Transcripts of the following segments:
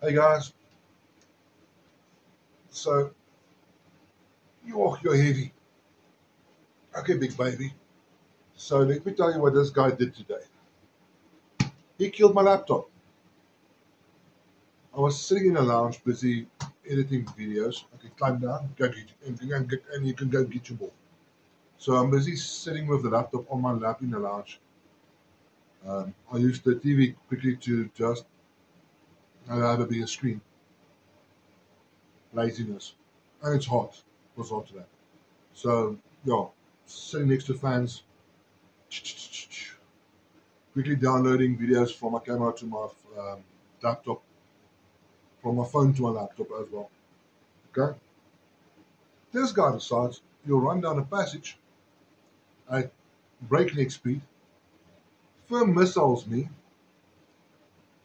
Hey guys, so you're heavy. Okay, big baby. So let me tell you what this guy did today. He killed my laptop. I was sitting in a lounge busy editing videos. Okay, climb down, go get and you can go get your ball. So I'm busy sitting with the laptop on my lap in the lounge. I used the TV quickly to just have a bigger screen. Laziness. And it's hot. It was hot today. So, yeah, sitting next to fans, quickly downloading videos from my camera to my laptop, from my phone to my laptop as well. Okay? This guy decides he'll run down a passage at breakneck speed, firm missiles me,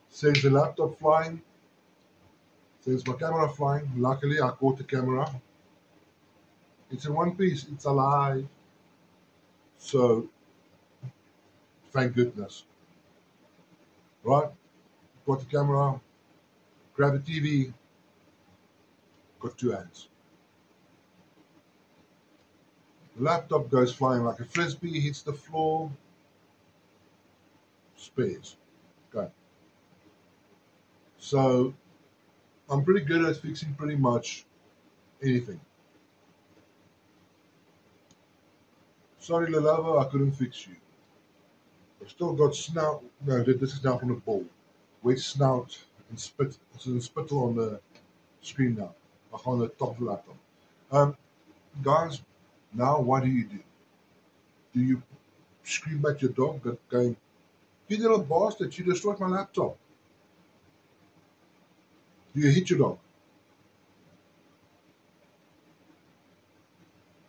sends the laptop flying, sends my camera flying. Luckily, I caught the camera. It's in one piece, it's alive. So, thank goodness. Right? Got the camera, grab the TV, got two hands. The laptop goes flying like a frisbee, hits the floor, spares. Okay. So, I'm pretty good at fixing pretty much anything. Sorry, Lenovo, I couldn't fix you. I've still got snout. No, this is now from the ball. Wet snout and spit. So the spittle on the screen now, like on the top of the laptop. Um, guys, now what do you do? Do you scream at your dog, going, "You little bastard! You destroyed my laptop"? Do you hit your dog?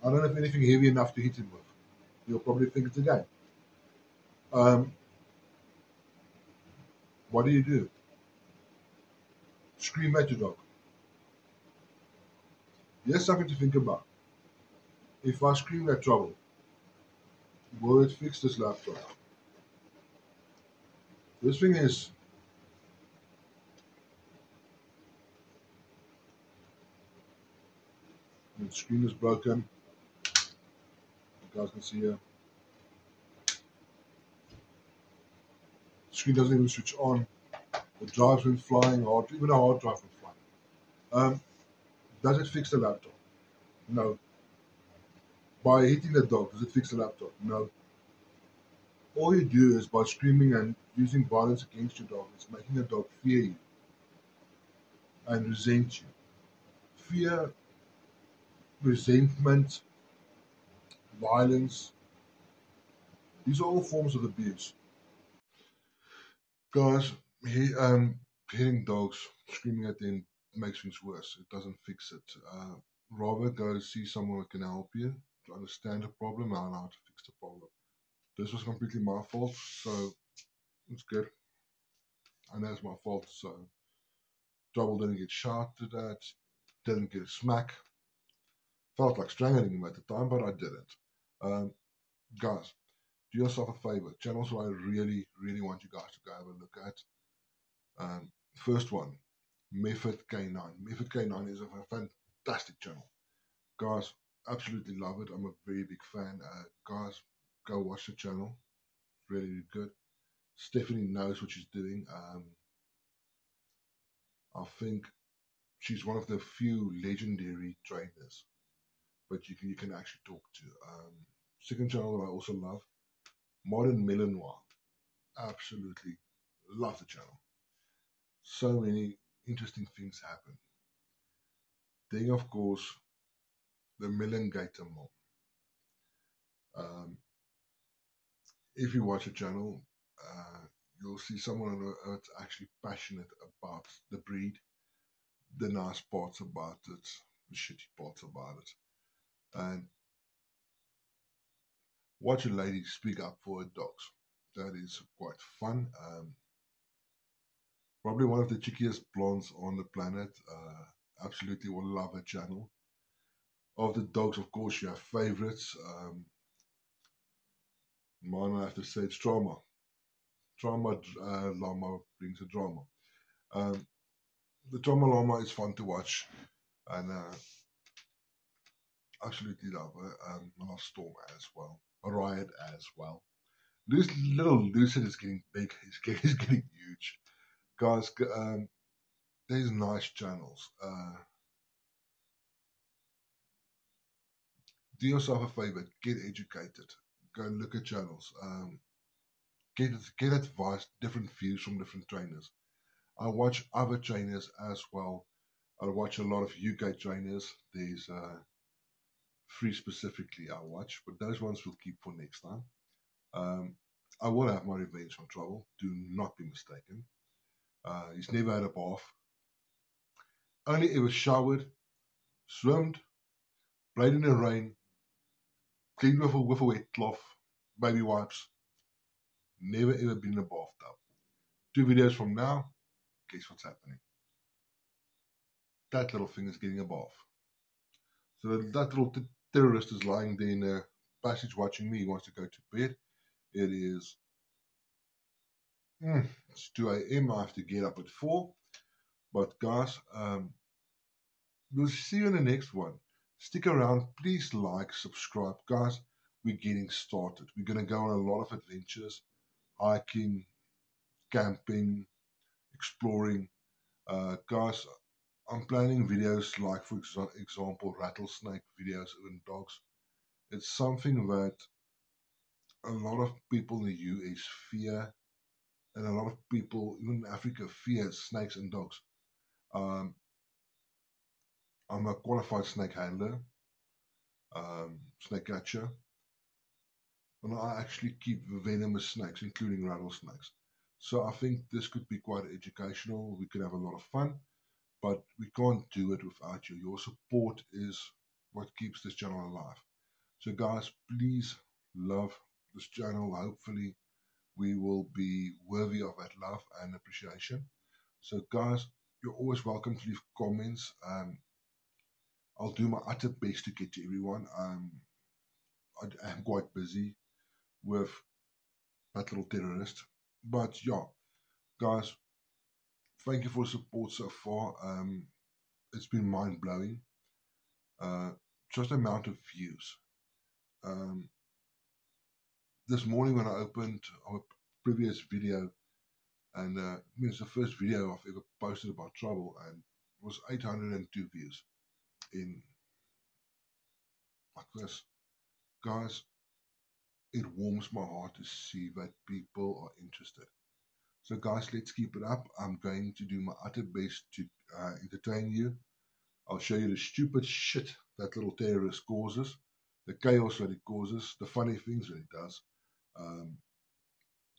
I don't have anything heavy enough to hit him with. You'll probably think it's a game. Um, what do you do? Scream at your dog. Here's something to think about. If I scream at trouble, will it fix this laptop? This thing is, the screen is broken. You guys can see here. The screen doesn't even switch on. The drive's been flying, even a hard drive went flying. Does it fix the laptop? No. By hitting the dog, does it fix the laptop? No. All you do is by screaming and using violence against your dog, it's making the dog fear you and resent you. Fear, resentment, violence, these are all forms of abuse. Guys, hitting dogs, screaming at them makes things worse. It doesn't fix it. Rather go see someone that can help you to understand the problem and how to fix the problem. This was completely my fault, so it's good. I know it's my fault, so Trouble didn't get shouted at, didn't get a smack. Felt like strangling him at the time, but I didn't. Um, guys, do yourself a favor. Channels that I really, really want you guys to go have a look at. First one, Method K9. Method K9 is a fantastic channel. Guys, absolutely love it. I'm a very big fan. Guys, go watch the channel. Really, really good. Stephanie knows what she's doing. I think she's one of the few legendary trainers, but you can actually talk to. Second channel that I also love, Modern Melanoir. Absolutely love the channel. So many interesting things happen. Then, of course, the Melon Gator mom. Um, if you watch the channel, uh, you'll see someone that's actually passionate about the breed, the nice parts about it, the shitty parts about it, and watch a lady speak up for her dogs. That is quite fun. Probably one of the chickiest blondes on the planet. Absolutely will love her channel. Of the dogs, of course, you have favorites. Mine, I have to say, it's Drama. Drama Llama brings a drama. Um, The Drama Llama is fun to watch, and absolutely love Last Storm as well. Riot as well. This little Lucid is getting big. He's getting huge. Guys, there's nice channels. Do yourself a favor. Get educated. Go and look at channels. Get advice, different views from different trainers. I watch other trainers as well. I watch a lot of UK trainers. There's three specifically I watch, but those ones we'll keep for next time. I will have my revenge on Trouble. Do not be mistaken. He's never had a bath. Only ever showered, swimmed, played in the rain, cleaned with a wet cloth, baby wipes. Never ever been in a bathtub. 2 videos from now, guess what's happening? That little thing is getting a bath. So that little terrorist is lying there in the passage watching me. He wants to go to bed. It is it's 2 a.m. I have to get up at 4. But guys, we'll see you in the next one. Stick around. Please like, subscribe. Guys, we're getting started. We're going to go on a lot of adventures, hiking, camping, exploring. Guys, I'm planning videos like, for example, rattlesnake videos and dogs. It's something that a lot of people in the US fear, and a lot of people, even in Africa, fear snakes and dogs. I'm a qualified snake handler, snake catcher, and I actually keep venomous snakes, including rattlesnakes. So I think this could be quite educational. We could have a lot of fun, but we can't do it without you. Your support is what keeps this channel alive. So guys, please love this channel. Hopefully we will be worthy of that love and appreciation. So guys, you're always welcome to leave comments. I'll do my utter best to get to everyone. I am quite busy with that little terrorist. But yeah, guys, thank you for the support so far. It's been mind-blowing. Just the amount of views. This morning when I opened our previous video, and it's the first video I've ever posted about Trouble, and it was 802 views in like this. Guys, it warms my heart to see that people are interested. So guys, let's keep it up. I'm going to do my utter best to entertain you. I'll show you the stupid shit that little terrorist causes, the chaos that it causes, the funny things that it does.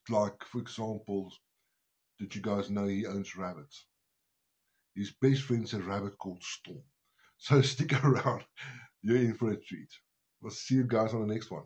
Like, for example, did you guys know he owns rabbits? His best friend's a rabbit called Storm. So stick around. You're in for a treat. We'll see you guys on the next one.